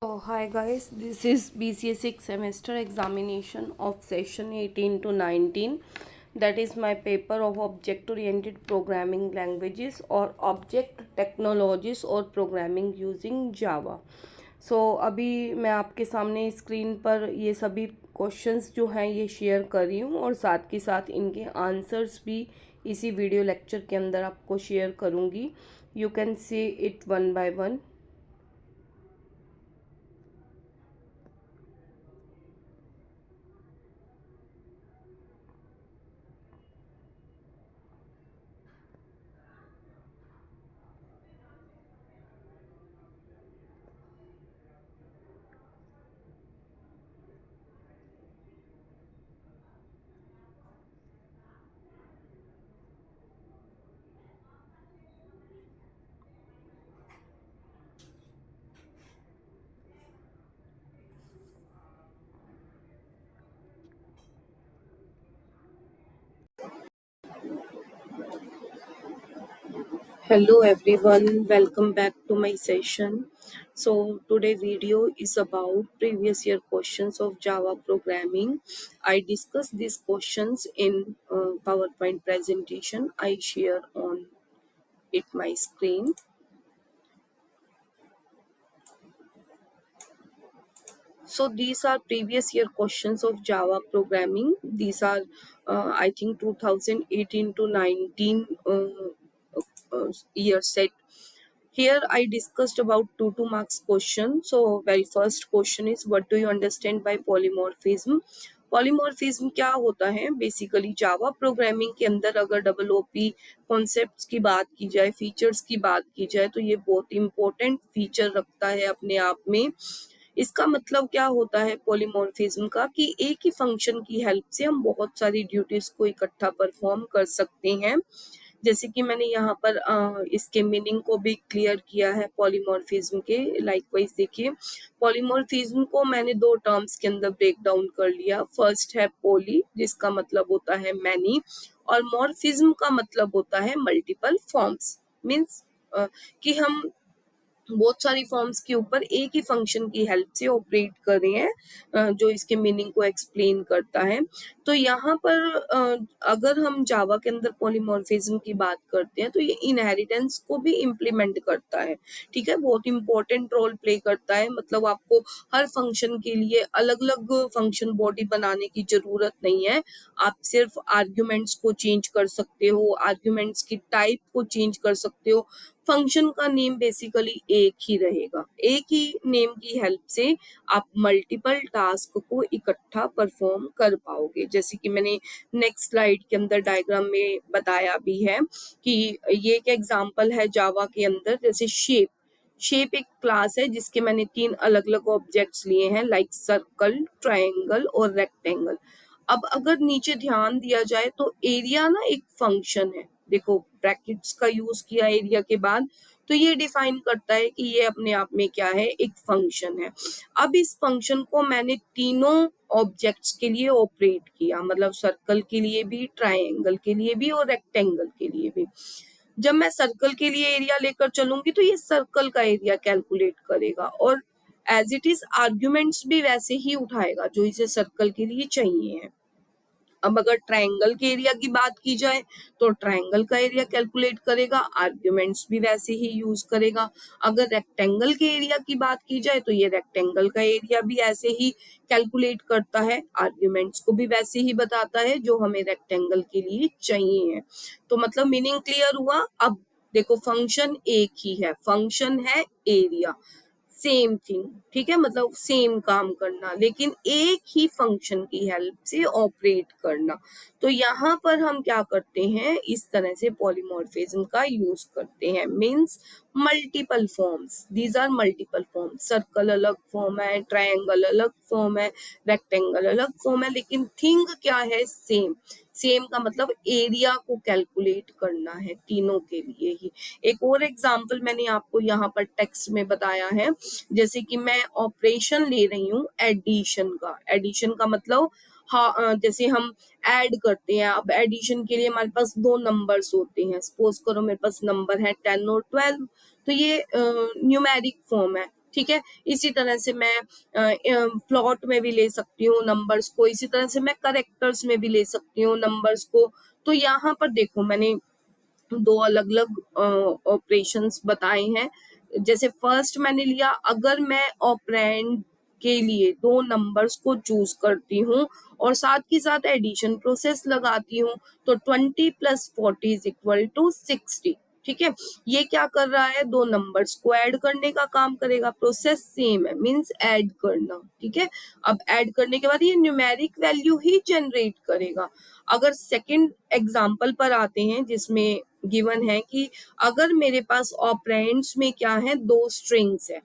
Oh, hi guys, this is BCA 6 semester examination of session 18 to 19. That is my paper of object oriented programming languages or object technologies और programming using Java. अभी मैं आपके सामने screen पर ये सभी questions जो हैं ये शेयर कर रही हूँ और साथ के साथ इनके आंसर्स भी इसी वीडियो लेक्चर के अंदर आपको शेयर करूँगी. You can see it one by one. Hello everyone, welcome back to my session. Today video is about previous year questions of Java programming. I discussed these questions in PowerPoint presentation. I share on it my screen. So these are previous year questions of Java programming. These are I think 2018 to 19 year set. Here I discussed about 2 marks question. So very first question is, what do you understand by polymorphism? Polymorphism क्या होता है? Basically Java programming के अंदर अगर double OP concepts की बात की जाए, फीचर्स की बात की जाए, तो ये बहुत इंपॉर्टेंट फीचर रखता है अपने आप में. इसका मतलब क्या होता है पॉलीमॉर्फिज्म का? कि एक ही फंक्शन की हेल्प से हम बहुत सारी ड्यूटीज को इकट्ठा परफॉर्म कर सकते हैं. जैसे कि मैंने यहाँ पर इसके मीनिंग को भी क्लियर किया है पॉलीमॉर्फिज्म के. लाइकवाइज देखिए, पॉलीमॉर्फिज्म को मैंने 2 टर्म्स के अंदर ब्रेक डाउन कर लिया. फर्स्ट है पोली, जिसका मतलब होता है मैनी, और मॉर्फिज्म का मतलब होता है मल्टीपल फॉर्म्स. मीन्स कि हम बहुत सारी फॉर्म्स के ऊपर एक ही फंक्शन की हेल्प से ऑपरेट कर रहे हैं, जो इसके मीनिंग को एक्सप्लेन करता है. तो यहाँ पर अगर हम जावा के अंदर पॉलीमॉर्फिज्म की बात करते हैं तो ये इनहेरिटेंस को भी इम्प्लीमेंट करता है. ठीक है, बहुत इंपॉर्टेंट रोल प्ले करता है. मतलब आपको हर फंक्शन के लिए अलग अलग फंक्शन बॉडी बनाने की जरूरत नहीं है. आप सिर्फ आर्ग्यूमेंट्स को चेंज कर सकते हो, आर्ग्यूमेंट्स की टाइप को चेंज कर सकते हो. फंक्शन का नेम बेसिकली एक ही रहेगा. एक ही नेम की हेल्प से आप मल्टीपल टास्क को इकट्ठा परफॉर्म कर पाओगे. जैसे कि मैंने नेक्स्ट स्लाइड के अंदर डायग्राम में बताया भी है कि ये एक एग्जांपल है जावा के अंदर. जैसे शेप एक क्लास है जिसके मैंने 3 अलग अलग ऑब्जेक्ट्स लिए हैं, लाइक सर्कल, ट्रायंगल और रेक्टेंगल. अब अगर नीचे ध्यान दिया जाए तो एरिया ना एक फंक्शन है. देखो, ब्रैकेट्स का यूज किया एरिया के बाद, तो ये डिफाइन करता है कि ये अपने आप में क्या है, एक फंक्शन है. अब इस फंक्शन को मैंने तीनों ऑब्जेक्ट्स के लिए ऑपरेट किया, मतलब सर्कल के लिए भी, ट्रायंगल के लिए भी और रेक्टेंगल के लिए भी. जब मैं सर्कल के लिए एरिया लेकर चलूंगी तो ये सर्कल का एरिया कैलकुलेट करेगा और एज इट इज आर्ग्यूमेंट्स भी वैसे ही उठाएगा जो इसे सर्कल के लिए चाहिए है. अब अगर ट्रायंगल के एरिया की बात की जाए तो ट्रायंगल का एरिया कैलकुलेट करेगा, आर्ग्यूमेंट्स भी वैसे ही यूज करेगा. अगर रेक्टेंगल के एरिया की बात की जाए तो ये रेक्टेंगल का एरिया भी ऐसे ही कैलकुलेट करता है, आर्ग्यूमेंट्स को भी वैसे ही बताता है जो हमें रेक्टेंगल के लिए चाहिए है. तो मतलब मीनिंग क्लियर हुआ. अब देखो, फंक्शन एक ही है, फंक्शन है एरिया, सेम थिंग. ठीक है, मतलब सेम काम करना, लेकिन एक ही फंक्शन की हेल्प से ऑपरेट करना. तो यहाँ पर हम क्या करते हैं, इस तरह से पॉलीमॉर्फिज्म का यूज करते हैं. Means multiple forms, these are multiple forms. Circle अलग फॉर्म है, ट्रायंगल अलग फॉर्म है, रेक्टेंगल अलग फॉर्म है, लेकिन थिंग क्या है, सेम. सेम का मतलब एरिया को कैलकुलेट करना है तीनों के लिए ही. एक और एग्जांपल मैंने आपको यहाँ पर टेक्स्ट में बताया है. जैसे कि मैं ऑपरेशन ले रही हूँ एडिशन का. एडिशन का मतलब, हाँ, जैसे हम ऐड करते हैं. अब एडिशन के लिए हमारे पास 2 नंबर्स होते हैं. सपोज करो मेरे पास नंबर है 10 और 12, तो ये न्यूमेरिक फॉर्म है. ठीक है। इसी तरह से मैं प्लॉट में भी ले सकती हूँ नंबर्स को, इसी तरह से मैं करेक्टर्स में भी ले सकती हूँ नंबर्स को। तो यहाँ पर देखो मैंने दो अलग अलग ऑपरेशंस बताए हैं। जैसे फर्स्ट मैंने लिया, अगर मैं ऑपरेंड के लिए दो नंबर्स को चूज करती हूँ और साथ ही साथ एडिशन प्रोसेस लगाती हूँ, तो 20 + 40 = 60। ठीक है, ये क्या कर रहा है, दो नंबर्स को ऐड करने का काम करेगा। प्रोसेस सेम है, मींस ऐड करना। ठीक है, अब ऐड करने के बाद ये न्यूमेरिक वैल्यू ही जनरेट करेगा। अगर सेकंड एग्जांपल पर आते हैं, जिसमें गिवन है कि अगर मेरे पास ऑपरेंड्स में क्या है, दो स्ट्रिंग्स है।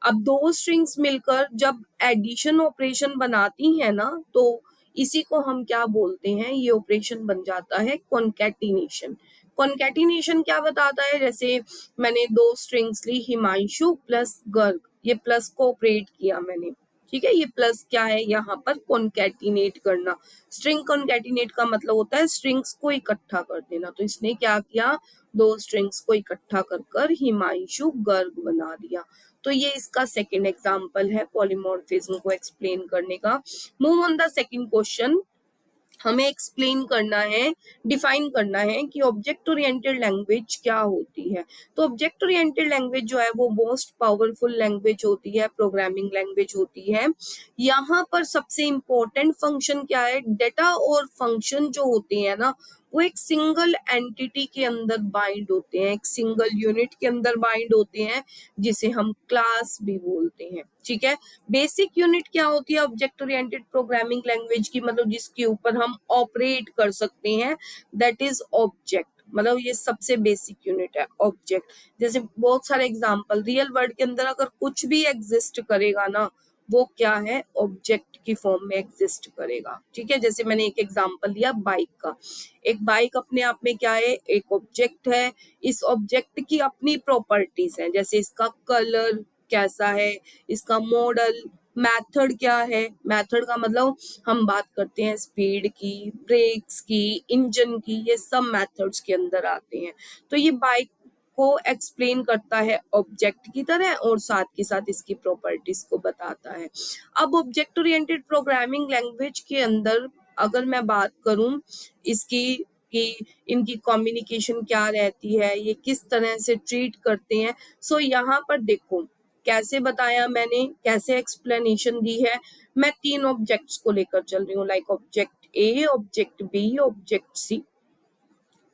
अब दो स्ट्रिंग्स मिलकर जब एडिशन ऑपरेशन बनाती है ना, तो इसी को हम क्या बोलते हैं, ये ऑपरेशन बन जाता है कॉन्कैटिनेशन। कॉन्कैटिनेशन क्या बताता है, जैसे मैंने दो स्ट्रिंग्स ली, हिमांशु प्लस गर्ग, ये प्लस को ऑपरेट किया मैंने। ठीक है, ये प्लस क्या है, यहाँ पर कॉन्कैटिनेट करना। स्ट्रिंग कॉन्कैटिनेट का मतलब होता है स्ट्रिंग्स को इकट्ठा कर देना। तो इसने क्या किया, दो स्ट्रिंग्स को इकट्ठा कर हिमांशु गर्ग बना दिया। तो ये इसका सेकंड एग्जांपल है पॉलीमॉर्फिज्म को एक्सप्लेन करने का। Move on the second question. हमें एक्सप्लेन करना है, डिफाइन करना है कि ऑब्जेक्ट ओरिएंटेड लैंग्वेज क्या होती है। तो ऑब्जेक्ट ओरिएंटेड लैंग्वेज जो है वो मोस्ट पावरफुल लैंग्वेज होती है, प्रोग्रामिंग लैंग्वेज होती है। यहाँ पर सबसे इंपॉर्टेंट फंक्शन क्या है, डेटा और फंक्शन जो होते हैं ना, वो एक सिंगल एंटिटी के अंदर बाइंड होते हैं, एक सिंगल यूनिट के अंदर बाइंड होते हैं, जिसे हम क्लास भी बोलते हैं। ठीक है, बेसिक यूनिट क्या होती है ऑब्जेक्ट ओरिएंटेड प्रोग्रामिंग लैंग्वेज की, मतलब जिसके ऊपर हम ऑपरेट कर सकते हैं, दैट इज ऑब्जेक्ट। मतलब ये सबसे बेसिक यूनिट है ऑब्जेक्ट। जैसे बहुत सारे एग्जांपल, रियल वर्ल्ड के अंदर अगर कुछ भी एग्जिस्ट करेगा ना, वो क्या है, ऑब्जेक्ट की फॉर्म में एग्जिस्ट करेगा। ठीक है, जैसे मैंने एक एग्जांपल लिया बाइक का। एक बाइक अपने आप में क्या है, एक ऑब्जेक्ट है। इस ऑब्जेक्ट की अपनी प्रॉपर्टीज हैं, जैसे इसका कलर कैसा है, इसका मॉडल, मेथड क्या है। मेथड का मतलब हम बात करते हैं स्पीड की, ब्रेक्स की, इंजन की, ये सब मेथड्स के अंदर आते हैं। तो ये बाइक को एक्सप्लेन करता है ऑब्जेक्ट की तरह, और साथ के साथ इसकी प्रॉपर्टीज को बताता है। अब ऑब्जेक्ट ओरिएंटेड प्रोग्रामिंग लैंग्वेज के अंदर अगर मैं बात करूं इसकी कि इनकी कम्युनिकेशन क्या रहती है, ये किस तरह से ट्रीट करते हैं, सो यहाँ पर देखो कैसे बताया मैंने, कैसे एक्सप्लेनेशन दी है। मैं तीन ऑब्जेक्ट्स को लेकर चल रही हूँ, like object A, object B, object C.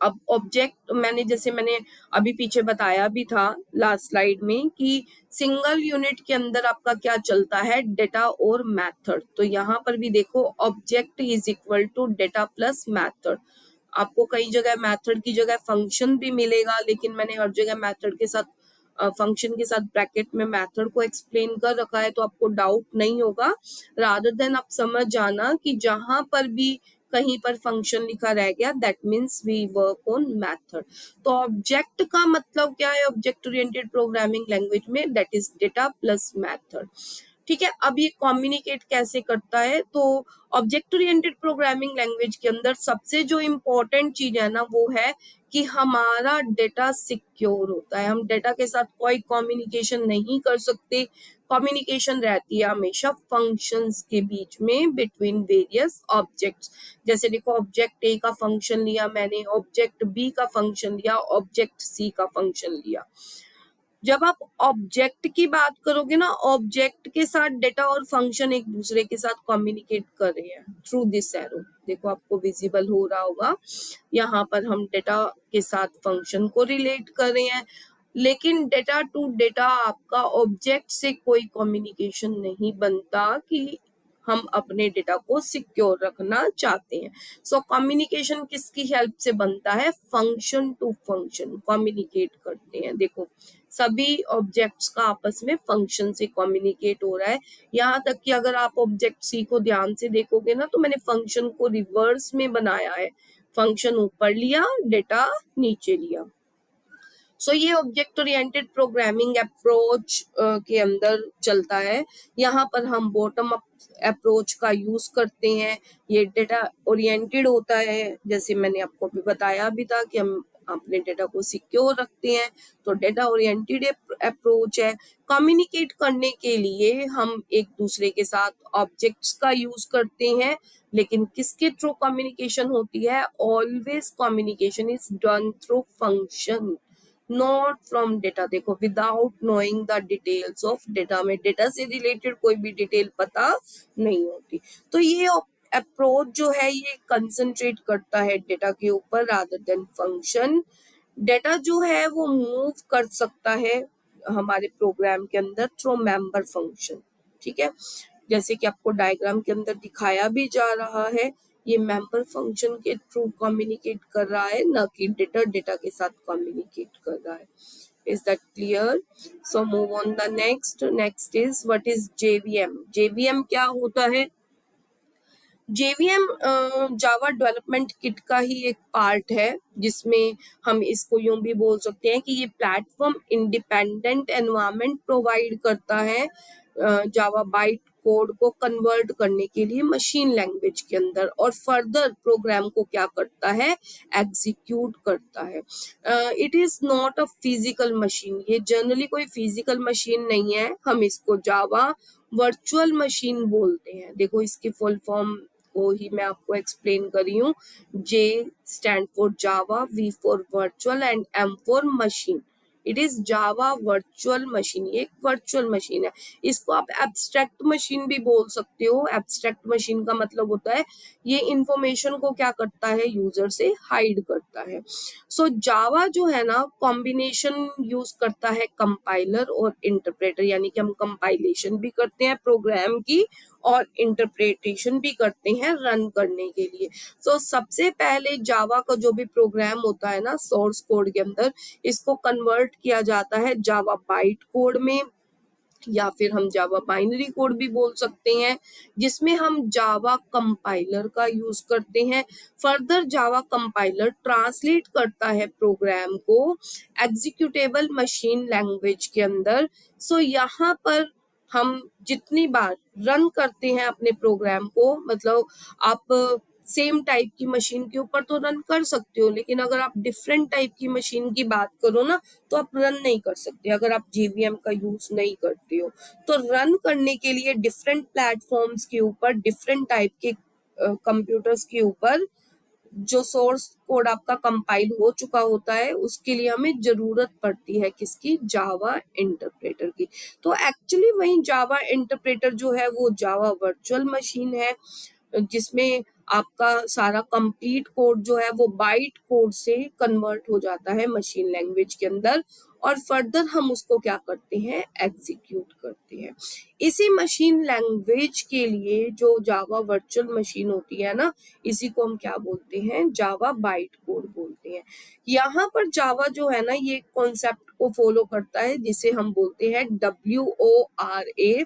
अब ऑब्जेक्ट मैंने अभी पीछे बताया भी था लास्ट स्लाइड में कि सिंगल यूनिट के अंदर आपका क्या चलता है, डेटा और मेथड। तो यहाँ पर भी देखो object is equal to data plus method. आपको कई जगह मेथड की जगह फंक्शन भी मिलेगा, लेकिन मैंने हर जगह मेथड के साथ फंक्शन के साथ ब्रैकेट में मेथड को एक्सप्लेन कर रखा है, तो आपको डाउट नहीं होगा। रादर देन आप समझ जाना कि जहां पर भी कहीं पर फंक्शन लिखा रह गया, that means we work on method. तो ऑब्जेक्ट का मतलब क्या है ऑब्जेक्ट ओरिएंटेड प्रोग्रामिंग लैंग्वेज में, that is data plus method. ठीक है, अब ये कम्युनिकेट कैसे करता है, तो ऑब्जेक्ट ओरिएंटेड प्रोग्रामिंग लैंग्वेज के अंदर सबसे जो इम्पोर्टेंट चीज है ना, वो है कि हमारा डेटा सिक्योर होता है। हम डेटा के साथ कोई कम्युनिकेशन नहीं कर सकते। कम्युनिकेशन रहती है हमेशा फंक्शंस के बीच में, बिटवीन वेरियस ऑब्जेक्ट्स। जैसे देखो ऑब्जेक्ट ए का फंक्शन लिया मैंने, ऑब्जेक्ट बी का फंक्शन लिया, ऑब्जेक्ट सी का फंक्शन लिया। जब आप ऑब्जेक्ट की बात करोगे ना, ऑब्जेक्ट के साथ डेटा और फंक्शन एक दूसरे के साथ कम्युनिकेट कर रहे हैं थ्रू दिस एरो। देखो आपको विजिबल हो रहा होगा, यहाँ पर हम डेटा के साथ फंक्शन को रिलेट कर रहे हैं, लेकिन डेटा टू डेटा आपका ऑब्जेक्ट से कोई कम्युनिकेशन नहीं बनता कि हम अपने डेटा को सिक्योर रखना चाहते हैं। सो कम्युनिकेशन किसकी हेल्प से बनता है, फंक्शन टू फंक्शन कम्युनिकेट करते हैं। देखो सभी ऑब्जेक्ट्स का आपस में फंक्शन से कम्युनिकेट हो रहा है। यहाँ तक कि अगर आप ऑब्जेक्ट सी को ध्यान से देखोगे ना, तो मैंने फंक्शन को रिवर्स में बनाया है। फंक्शन ऊपर लिया, डेटा नीचे लिया। सो ये ऑब्जेक्ट ओरिएंटेड प्रोग्रामिंग अप्रोच के अंदर चलता है। यहाँ पर हम बॉटम अप अप्रोच का यूज करते हैं। ये डेटा ओरिएंटेड होता है, जैसे मैंने आपको भी बताया भी था कि हम अपने डेटा को सिक्योर रखते हैं, तो डेटा ओरिएंटेड अप्रोच है। कम्युनिकेट करने के लिए हम एक दूसरे के साथ ऑब्जेक्ट्स का यूज करते हैं, लेकिन किसके थ्रू कम्युनिकेशन होती है? Always communication is done through function, not from data. देखो, without knowing the details of data, में डेटा से रिलेटेड कोई भी डिटेल पता नहीं होती। तो ये अप्रोच जो है ये कंसंट्रेट करता है डेटा के ऊपर रादर देन फंक्शन। डेटा जो है वो मूव कर सकता है हमारे प्रोग्राम के अंदर थ्रू मेंबर फंक्शन, ठीक है। जैसे कि आपको डायग्राम के अंदर दिखाया भी जा रहा है, ये मेंबर फंक्शन के थ्रू कम्युनिकेट कर रहा है, ना कि डेटा डेटा के साथ कम्युनिकेट कर रहा है। Is that clear? So move on the next. Next is what is JVM? JVM क्या होता है? JVM जावा डेवलपमेंट किट का ही एक पार्ट है, जिसमें हम इसको यूं भी बोल सकते हैं कि ये प्लेटफॉर्म इंडिपेंडेंट एनवायरनमेंट प्रोवाइड करता है जावा बाइट कोड को कन्वर्ट करने के लिए मशीन लैंग्वेज के अंदर, और फर्दर प्रोग्राम को क्या करता है? एग्जीक्यूट करता है। It is not a physical machine, ये जनरली कोई फिजिकल मशीन नहीं है, हम इसको जावा वर्चुअल मशीन बोलते हैं। देखो, इसकी फुल फॉर्म को ही मैं आपको एक्सप्लेन कर रही हूँ। J stand for Java, V for virtual and M for machine. It is Java virtual machine, ये एक वर्चुअल मशीन है। इसको आप एब्स्ट्रैक्ट मशीन भी बोल सकते हो। एब्स्ट्रैक्ट मशीन का मतलब होता है ये इंफॉर्मेशन को क्या करता है? यूजर से हाइड करता है। सो जावा जो है ना, कॉम्बिनेशन यूज करता है कंपाइलर और इंटरप्रेटर, यानी कि हम कंपाइलेशन भी करते हैं प्रोग्राम की और इंटरप्रेटेशन भी करते हैं रन करने के लिए। तो सबसे पहले जावा का जो भी प्रोग्राम होता है ना सोर्स कोड के अंदर, इसको कन्वर्ट किया जाता है जावा बाइट कोड में, या फिर हम जावा बाइनरी कोड भी बोल सकते हैं, जिसमें हम जावा कंपाइलर का यूज करते हैं। फर्दर जावा कंपाइलर ट्रांसलेट करता है प्रोग्राम को एग्जीक्यूटेबल मशीन लैंग्वेज के अंदर। सो यहाँ पर हम जितनी बार रन करते हैं अपने प्रोग्राम को, मतलब आप सेम टाइप की मशीन के ऊपर तो रन कर सकते हो, लेकिन अगर आप डिफरेंट टाइप की मशीन की बात करो ना, तो आप रन नहीं कर सकते अगर आप JVM का यूज नहीं करते हो। तो रन करने के लिए डिफरेंट प्लेटफॉर्म्स के ऊपर, डिफरेंट टाइप के कंप्यूटर्स के ऊपर जो सोर्स कोड आपका कंपाइल हो चुका होता है, उसके लिए हमें जरूरत पड़ती है किसकी? जावा इंटरप्रेटर की। तो एक्चुअली वही जावा इंटरप्रेटर जो है वो जावा वर्चुअल मशीन है, जिसमें आपका सारा कंप्लीट कोड जो है वो बाइट कोड से कन्वर्ट हो जाता है मशीन लैंग्वेज के अंदर, और फर्दर हम उसको क्या करते हैं? एग्जीक्यूट करते हैं। इसी मशीन लैंग्वेज के लिए जो जावा वर्चुअल मशीन होती है ना, इसी को हम क्या बोलते हैं? जावा बाइट कोड बोलते हैं। यहाँ पर जावा जो है ना, ये कॉन्सेप्ट को फॉलो करता है जिसे हम बोलते हैं WORA।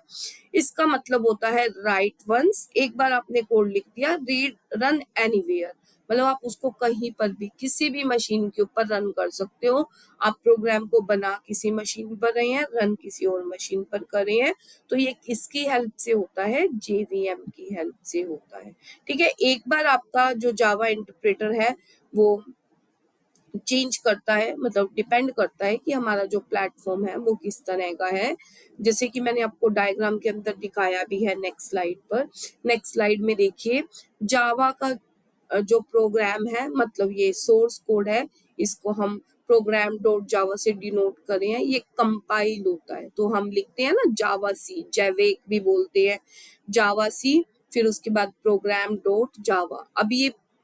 इसका मतलब होता है राइट वंस, एक बार आपने कोड लिख दिया, रीड रन एनीवेयर, मतलब आप उसको कहीं पर भी किसी भी मशीन के ऊपर रन कर सकते हो। आप प्रोग्राम को बना किसी मशीन पर रहे हैं, रन किसी और मशीन पर कर रहे हैं, तो ये किसकी हेल्प से होता है? JVM की हेल्प से होता है। ठीक है, एक बार आपका जो जावा इंटरप्रेटर है वो चेंज करता है, मतलब डिपेंड करता है कि हमारा जो प्लेटफॉर्म है वो किस तरह का है। जैसे कि मैंने आपको डायग्राम के अंदर दिखाया भी है नेक्स्ट स्लाइड पर। नेक्स्ट स्लाइड में देखिए, जावा का जो प्रोग्राम है, मतलब ये सोर्स कोड है, इसको हम प्रोग्राम डॉट जावा से डिनोट करें हैं, ये कंपाइल होता है, तो हम लिखते हैं ना जावा सी, जैवेक भी बोलते हैं, जावा सी, फिर उसके बाद प्रोग्राम डॉट जावा।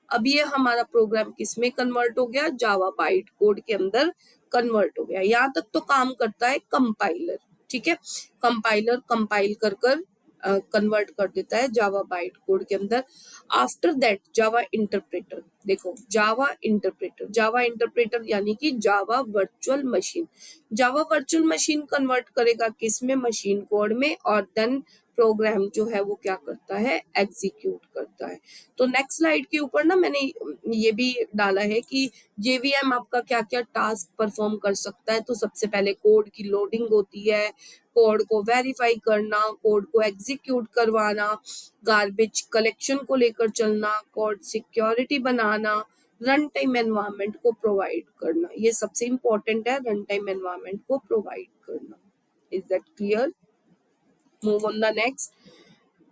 अब ये हमारा प्रोग्राम किस में कन्वर्ट हो गया? जावा बाइट कोड के अंदर कन्वर्ट हो गया। यहाँ तक तो काम करता है कंपाइलर, ठीक है। कंपाइलर कंपाइल कर कर कन्वर्ट कर देता है जावा बाइट कोड के अंदर। आफ्टर दैट जावा इंटरप्रेटर, देखो जावा इंटरप्रेटर यानी कि Java virtual machine, Java virtual machine convert करेगा किस में? मशीन कोड में, और देन प्रोग्राम जो है वो क्या करता है? एग्जीक्यूट करता है। तो नेक्स्ट स्लाइड के ऊपर ना मैंने ये भी डाला है कि JVM आपका क्या क्या टास्क परफॉर्म कर सकता है। तो सबसे पहले कोड की लोडिंग होती है, कोड को वेरीफाई करना, कोड को एग्जीक्यूट करवाना, गार्बेज कलेक्शन को लेकर चलना, कोड सिक्योरिटी बनाना, रन टाइम एनवायरनमेंट को प्रोवाइड करना, ये सबसे इंपॉर्टेंट है, रन टाइम एनवायरनमेंट को प्रोवाइड करना। Is that clear? Move on the next.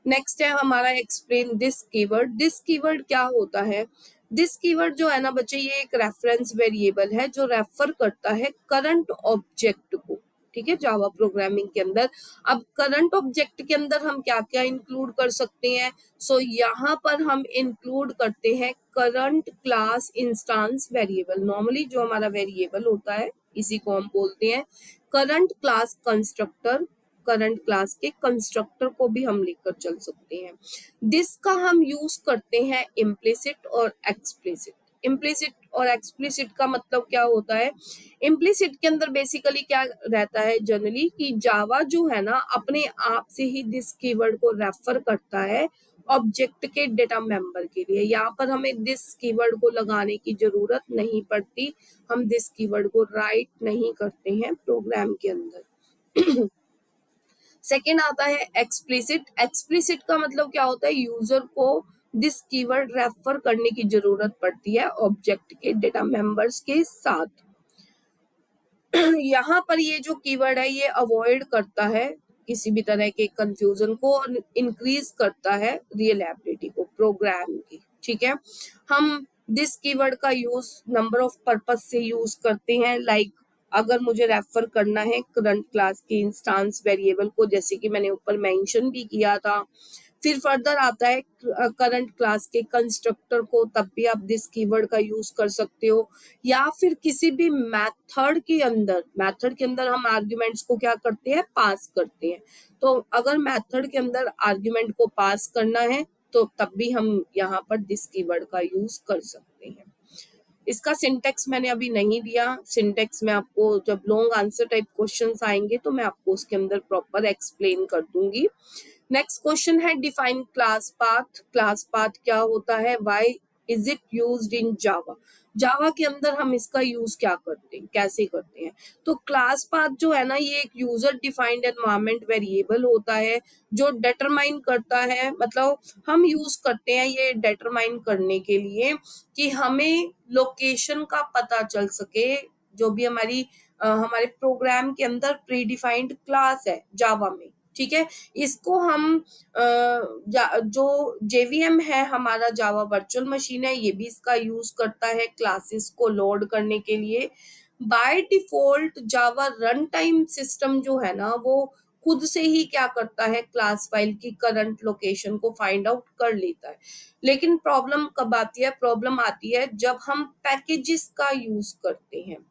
Next है हमारा explain this keyword. This keyword क्या होता है? दिस कीवर्ड जो है ना बच्चे, ये एक रेफरेंस वेरिएबल है जो रेफर करता है करंट ऑब्जेक्ट को, ठीक है, जावा प्रोग्रामिंग के अंदर। अब करंट ऑब्जेक्ट के अंदर हम क्या क्या इंक्लूड कर सकते हैं? सो यहाँ पर हम इंक्लूड करते हैं current class instance variable. Normally जो हमारा वेरिएबल होता है इसी को हम बोलते हैं current class constructor. Current class के कंस्ट्रक्टर को भी हम लेकर चल सकते हैं। दिस का हम यूज करते हैं इम्प्लिसिट और एक्सप्लिसिट। इम्प्लिसिट और एक्सप्लिसिट का मतलब क्या होता है? इम्प्लिसिट के अंदर बेसिकली क्या रहता है जनरली, कि जावा जो है ना अपने आप से ही दिस कीवर्ड को रेफर करता है ऑब्जेक्ट के डेटा मेंबर के लिए। यहाँ पर हमें दिस कीवर्ड को लगाने की जरूरत नहीं पड़ती, हम दिस कीवर्ड को राइट नहीं करते हैं प्रोग्राम के अंदर। सेकेंड आता है एक्सप्लिसिट। एक्सप्लिसिट का मतलब क्या होता है? यूजर को दिस कीवर्ड रेफर करने की जरूरत पड़ती है ऑब्जेक्ट के डेटा मेंबर्स के साथ। यहाँ पर ये जो कीवर्ड है ये अवॉइड करता है किसी भी तरह के कंफ्यूजन को और इंक्रीज करता है रियलाबिलिटी को प्रोग्राम की, ठीक है। हम दिस कीवर्ड का यूज नंबर ऑफ पर्पस से यूज करते हैं, लाइक अगर मुझे रेफर करना है करंट क्लास के इंस्टांस वेरिएबल को, जैसे कि मैंने ऊपर मेंशन भी किया था। फिर फर्दर आता है करंट क्लास के कंस्ट्रक्टर को, तब भी आप दिस कीवर्ड का यूज कर सकते हो। या फिर किसी भी मेथड के अंदर हम आर्ग्यूमेंट्स को क्या करते हैं? पास करते हैं। तो अगर मेथड के अंदर आर्ग्यूमेंट को पास करना है तो तब भी हम यहाँ पर दिस कीवर्ड का यूज कर सकते हैं। इसका सिंटेक्स मैंने अभी नहीं दिया, सिंटेक्स में आपको जब लॉन्ग आंसर टाइप क्वेश्चंस आएंगे तो मैं आपको उसके अंदर प्रॉपर एक्सप्लेन कर दूंगी। नेक्स्ट क्वेश्चन है define class path. Class path क्या होता है? Why is it used in Java? Java के अंदर हम इसका यूज क्या करते हैं, कैसे करते हैं? तो क्लास पाथ जो है ना ये एक यूजर डिफाइंड एनवायरनमेंट वेरिएबल होता है जो डिटरमाइन करता है, मतलब हम यूज करते हैं ये डिटरमाइन करने के लिए कि हमें लोकेशन का पता चल सके, जो भी हमारे प्रोग्राम के अंदर प्री डिफाइंड क्लास है जावा में, ठीक है। इसको हम जो JVM है हमारा जावा वर्चुअल मशीन है, ये भी इसका यूज करता है क्लासेस को लोड करने के लिए। By default Java run time system जो है ना वो खुद से ही क्या करता है? क्लास फाइल की करंट लोकेशन को फाइंड आउट कर लेता है। लेकिन प्रॉब्लम कब आती है? प्रॉब्लम आती है जब हम पैकेजेस का यूज करते हैं।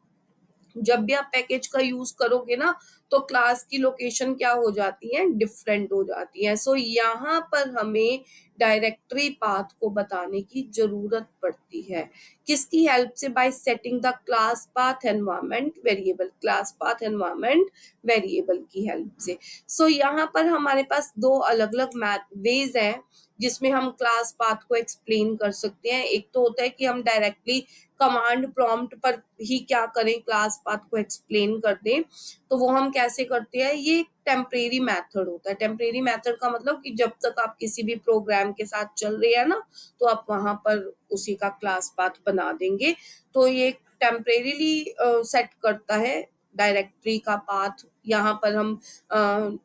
जब भी आप पैकेज का यूज करोगे ना तो क्लास की लोकेशन क्या हो जाती है? डिफरेंट हो जाती है। सो यहाँ पर हमें डायरेक्टरी पाथ को बताने की जरूरत पड़ती है। किसकी हेल्प से? Bye setting the class path environment variable. Class path environment variable की हेल्प से। सो यहाँ पर हमारे पास दो अलग अलग वेज है जिसमें हम क्लास पाथ को एक्सप्लेन कर सकते हैं। एक तो होता है कि हम डायरेक्टली कमांड प्रॉम्प्ट पर ही क्या करें, क्लास पाथ को एक्सप्लेन कर दें। तो वो हम कैसे करते हैं? ये टेम्परेरी मेथड होता है। टेम्परेरी मेथड का मतलब कि जब तक आप किसी भी प्रोग्राम के साथ चल रहे हैं ना तो आप वहां पर उसी का क्लास पाथ बना देंगे। तो ये टेम्परेरीली सेट करता है डायरेक्टरी का पाथ। यहाँ पर हम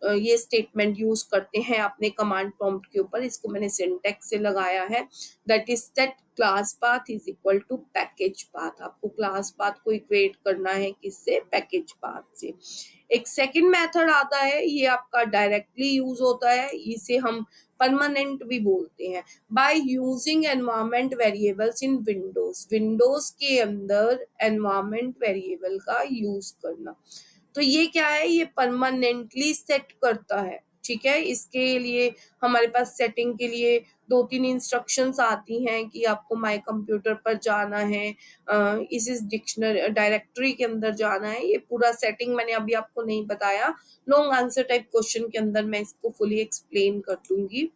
ये स्टेटमेंट यूज करते हैं अपने कमांड प्रॉम्प्ट के ऊपर, इसको मैंने सिंटेक्स से लगाया है, that is set class path is equal to package path. आपको क्लास पाथ को इक्वेट करना है किससे? पैकेज पाथ से। एक सेकंड मेथड आता है, ये आपका डायरेक्टली यूज होता है, इसे हम परमानेंट भी बोलते हैं। By using environment variables in Windows. Windows के अंदर एनवायरनमेंट वेरिएबल का यूज करना। तो ये क्या है? ये परमानेंटली सेट करता है, ठीक है। इसके लिए हमारे पास सेटिंग के लिए 2-3 इंस्ट्रक्शंस आती हैं कि आपको माय कंप्यूटर पर जाना है, इस डिक्शनरी डायरेक्टरी के अंदर जाना है। ये पूरा सेटिंग मैंने अभी आपको नहीं बताया, लॉन्ग आंसर टाइप क्वेश्चन के अंदर मैं इसको फुली एक्सप्लेन कर दूंगी।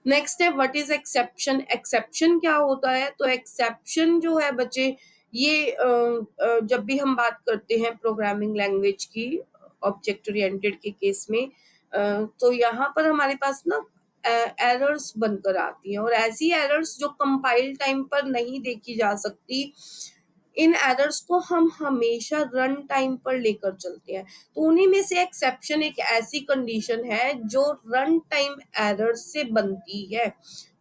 नेक्स्ट है व्हाट इज एक्सेप्शन। एक्सेप्शन क्या होता है? तो एक्सेप्शन जो है बच्चे ये जब भी हम बात करते हैं प्रोग्रामिंग लैंग्वेज की ऑब्जेक्ट ओरिएंटेड के केस में, तो यहाँ पर हमारे पास ना एरर्स बनकर आती हैं, और ऐसी एरर्स जो कंपाइल टाइम पर नहीं देखी जा सकती, इन एरर्स को हम हमेशा रन टाइम पर लेकर चलते हैं। तो उन्हीं में से एक्सेप्शन एक ऐसी कंडीशन है जो रन टाइम एरर्स से बनती है,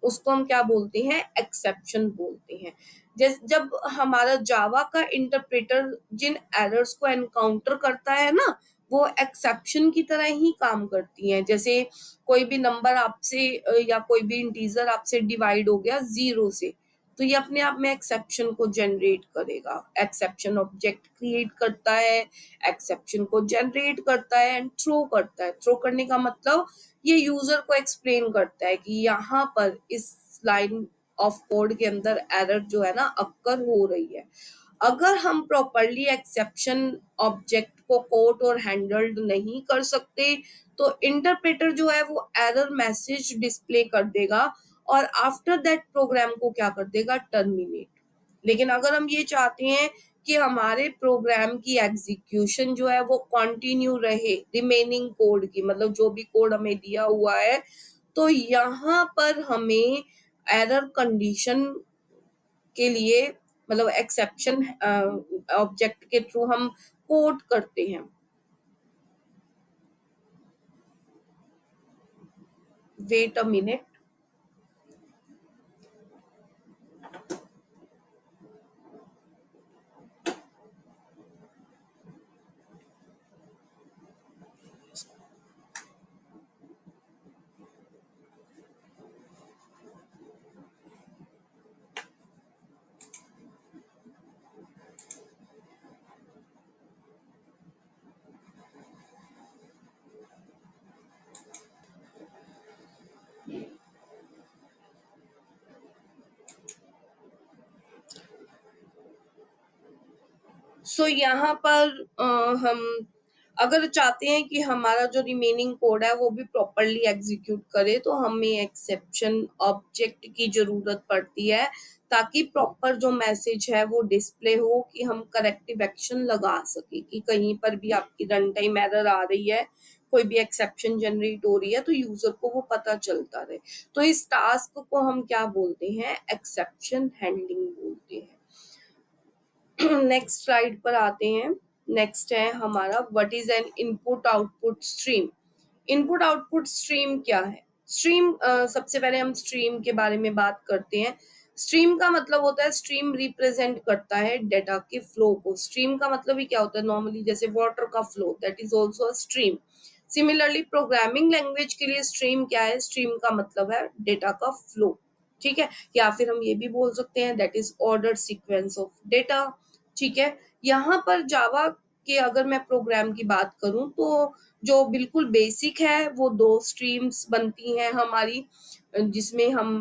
उसको हम क्या बोलते हैं, एक्सेप्शन बोलते हैं। जैसे जब हमारा जावा का इंटरप्रेटर जिन एरर्स को एनकाउंटर करता है ना, वो एक्सेप्शन की तरह ही काम करती हैं। जैसे कोई भी नंबर आपसे या कोई भी इंटीजर आपसे डिवाइड हो गया 0 से, तो ये अपने आप में एक्सेप्शन को जनरेट करेगा। एक्सेप्शन ऑब्जेक्ट क्रिएट करता है, एक्सेप्शन को जनरेट करता है एंड थ्रो करता है। थ्रो करने का मतलब ये यूजर को एक्सप्लेन करता है कि यहाँ पर इस लाइन ऑफ कोड के अंदर एरर जो है ना अक्कर हो रही है। अगर हम प्रॉपरली एक्सेप्शन ऑब्जेक्ट को कोट और हैंडल्ड नहीं कर सकते, तो इंटरप्रेटर जो है वो एरर मैसेज डिस्प्ले कर देगा और आफ्टर दैट प्रोग्राम को क्या कर देगा, टर्मिनेट। लेकिन अगर हम ये चाहते हैं कि हमारे प्रोग्राम की एग्जीक्यूशन जो है वो कंटिन्यू रहे रिमेनिंग कोड की, मतलब जो भी कोड हमें दिया हुआ है, तो यहाँ पर हमें एरर कंडीशन के लिए, मतलब एक्सेप्शन ऑब्जेक्ट के थ्रू हम कोड करते हैं। Wait a minute. सो यहाँ पर हम अगर चाहते हैं कि हमारा जो रिमेनिंग कोड है वो भी प्रॉपरली एग्जीक्यूट करे, तो हमें एक्सेप्शन ऑब्जेक्ट की जरूरत पड़ती है, ताकि प्रॉपर जो मैसेज है वो डिस्प्ले हो, कि हम करेक्टिव एक्शन लगा सके, कि कहीं पर भी आपकी रन टाइम एरर आ रही है, कोई भी एक्सेप्शन जनरेट हो रही है, तो यूजर को वो पता चलता रहे। तो इस टास्क को हम क्या बोलते हैं, एक्सेप्शन हैंडलिंग बोलते हैं। नेक्स्ट स्लाइड पर आते हैं। नेक्स्ट है हमारा what is an input output stream. Input output stream क्या है? स्ट्रीम, सबसे पहले हम स्ट्रीम के बारे में बात करते हैं। स्ट्रीम का मतलब होता है, स्ट्रीम रिप्रेजेंट करता है डेटा के फ्लो को। स्ट्रीम का मतलब ही क्या होता है, नॉर्मली जैसे वाटर का flow, that is also a stream. Similarly programming language के लिए स्ट्रीम क्या है, स्ट्रीम का मतलब है डेटा का फ्लो, ठीक है। या फिर हम ये भी बोल सकते हैं that is order sequence of data, ठीक है। यहाँ पर जावा के अगर मैं प्रोग्राम की बात करूं, तो जो बिल्कुल बेसिक है वो 2 स्ट्रीम्स बनती हैं हमारी, जिसमें हम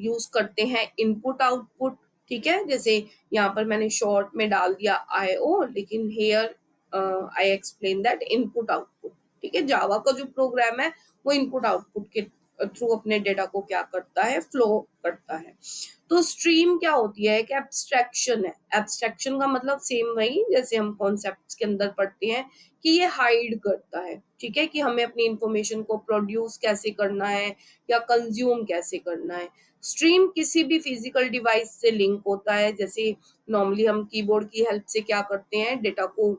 यूज करते हैं इनपुट आउटपुट, ठीक है। जैसे यहाँ पर मैंने शॉर्ट में डाल दिया IO, लेकिन here I explain that input output, ठीक है। जावा का जो प्रोग्राम है वो इनपुट आउटपुट के थ्रू अपने डेटा को क्या करता है, फ्लो करता है। तो स्ट्रीम क्या होती है, एक एब्स्ट्रैक्शन है। एब्स्ट्रैक्शन का मतलब सेम वही जैसे हम कॉन्सेप्ट्स के अंदर पढ़ते हैं, कि ये हाइड करता है, ठीक है, कि हमें अपनी इंफॉर्मेशन को प्रोड्यूस कैसे करना है या कंज्यूम कैसे करना है। स्ट्रीम किसी भी फिजिकल डिवाइस से लिंक होता है, जैसे नॉर्मली हम कीबोर्ड की हेल्प से क्या करते हैं, डेटा को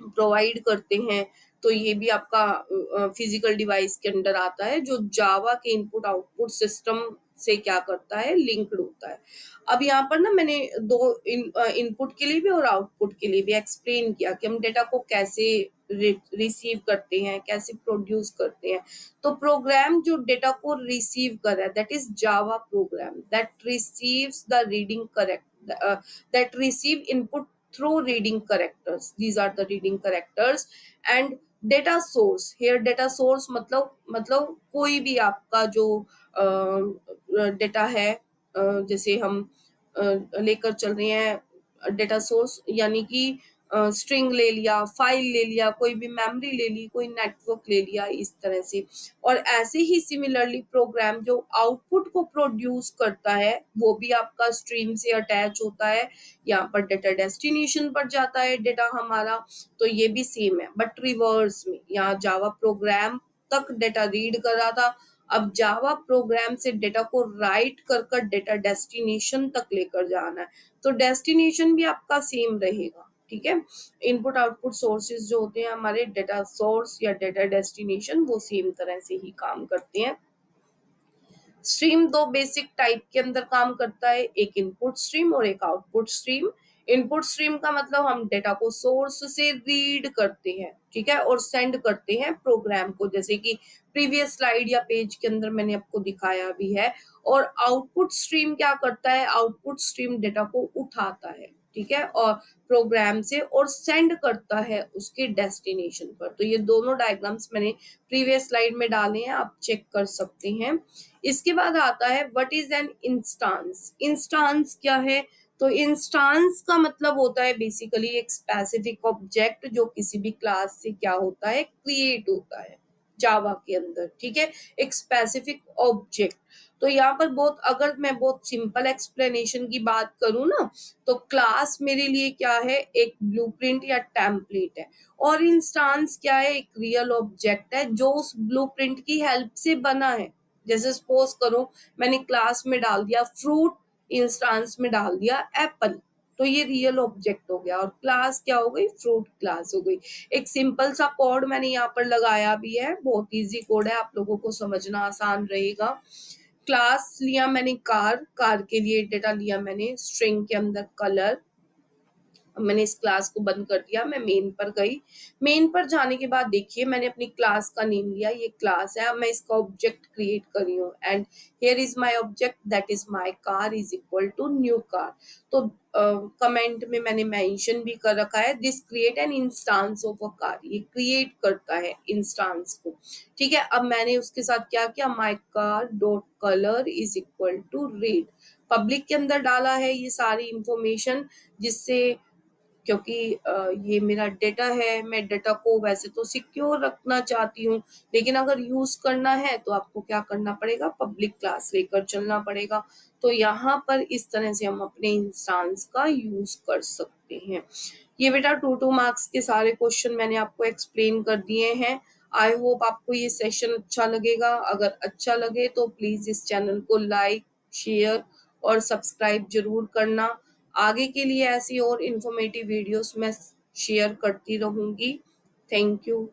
प्रोवाइड करते हैं। तो ये भी आपका फिजिकल डिवाइस के अंडर आता है, जो जावा के इनपुट आउटपुट सिस्टम से क्या करता है, लिंक्ड होता है। अब यहाँ पर ना मैंने 2 इनपुट के लिए भी और आउटपुट के लिए भी एक्सप्लेन किया कि हम डेटा को कैसे रिसीव करते हैं, कैसे प्रोड्यूस करते हैं। तो प्रोग्राम जो डेटा को रिसीव कर रहा है, that is Java program that receives the reading correct, that receive input through reading characters. These are the reading characters. And data source, here data source मतलब कोई भी आपका जो डेटा है, जैसे हम लेकर चल रहे हैं डेटा सोर्स, यानी कि स्ट्रिंग ले लिया, फाइल ले लिया, कोई भी मेमोरी ले ली, कोई नेटवर्क ले लिया, इस तरह से। और ऐसे ही सिमिलरली प्रोग्राम जो आउटपुट को प्रोड्यूस करता है वो भी आपका स्ट्रीम से अटैच होता है। यहाँ पर डेटा डेस्टिनेशन पर जाता है डेटा हमारा, तो ये भी सेम है, बट रिवर्स में। यहाँ जावा प्रोग्राम तक डेटा रीड कर रहा था, अब जावा प्रोग्राम से डेटा को राइट कर कर डेटा डेस्टिनेशन तक लेकर जाना है, तो डेस्टिनेशन भी आपका सेम रहेगा, ठीक है। इनपुट आउटपुट सोर्सेज जो होते हैं हमारे डेटा सोर्स या डेटा डेस्टिनेशन, वो सेम तरह से ही काम करते हैं। स्ट्रीम दो बेसिक टाइप के अंदर काम करता है, एक इनपुट स्ट्रीम और एक आउटपुट स्ट्रीम। इनपुट स्ट्रीम का मतलब हम डेटा को सोर्स से रीड करते हैं, ठीक है, और सेंड करते हैं प्रोग्राम को, जैसे कि प्रीवियस स्लाइड या पेज के अंदर मैंने आपको दिखाया भी है। और आउटपुट स्ट्रीम क्या करता है, आउटपुट स्ट्रीम डेटा को उठाता है, ठीक है, और प्रोग्राम से और सेंड करता है उसके डेस्टिनेशन पर। तो ये दोनों डायग्राम्स मैंने प्रीवियस स्लाइड में डाले हैं, आप चेक कर सकते हैं। इसके बाद आता है what is an instance. Instance क्या है, तो इंस्टांस का मतलब होता है बेसिकली एक स्पेसिफिक ऑब्जेक्ट जो किसी भी क्लास से क्या होता है, क्रिएट होता है जावा के अंदर, ठीक है, एक स्पेसिफिक ऑब्जेक्ट। तो यहाँ पर बहुत, अगर मैं बहुत सिंपल एक्सप्लेनेशन की बात करूं ना, तो क्लास मेरे लिए क्या है, एक ब्लूप्रिंट या टेम्पलेट है, और इंस्टांस क्या है, एक रियल ऑब्जेक्ट है जो उस ब्लूप्रिंट की हेल्प से बना है। जैसे सपोज करो मैंने क्लास में डाल दिया फ्रूट, इंस्टांस में डाल दिया एप्पल, तो ये रियल ऑब्जेक्ट हो गया, और क्लास क्या हो गई, फ्रूट क्लास हो गई। एक सिंपल सा कोड मैंने यहाँ पर लगाया भी है, बहुत इजी कोड है, आप लोगों को समझना आसान रहेगा। क्लास लिया मैंने कार, कार के लिए डेटा लिया मैंने स्ट्रिंग के अंदर कलर। मैंने इस क्लास को बंद कर दिया, मैं मेन पर गई। मेन पर जाने के बाद देखिए मैंने अपनी क्लास का नेम लिया, ये क्लास है, अब मैं इसका ऑब्जेक्ट क्रिएट कर रही हूँ, and here is my object that is my car is equal to new car. तो कमेंट में मैंने मेंशन भी कर रखा है, this create an instance of a car, ये क्रिएट करता है इंस्टांस को, ठीक है। अब मैंने उसके साथ क्या किया, my car dot colour is equal to red, public के अंदर डाला है ये सारी इंफॉर्मेशन, जिससे, क्योंकि ये मेरा डेटा है, मैं डेटा को वैसे तो सिक्योर रखना चाहती हूँ, लेकिन अगर यूज करना है तो आपको क्या करना पड़ेगा, पब्लिक क्लास लेकर चलना पड़ेगा। तो यहाँ पर इस तरह से हम अपने इंस्टांस का यूज कर सकते हैं। ये बेटा 2 मार्क्स के सारे क्वेश्चन मैंने आपको एक्सप्लेन कर दिए हैं। आई होप आपको ये सेशन अच्छा लगेगा। अगर अच्छा लगे तो प्लीज इस चैनल को लाइक, शेयर और सब्सक्राइब जरूर करना। आगे के लिए ऐसी और इन्फॉर्मेटिव वीडियोस मैं शेयर करती रहूंगी। Thank you.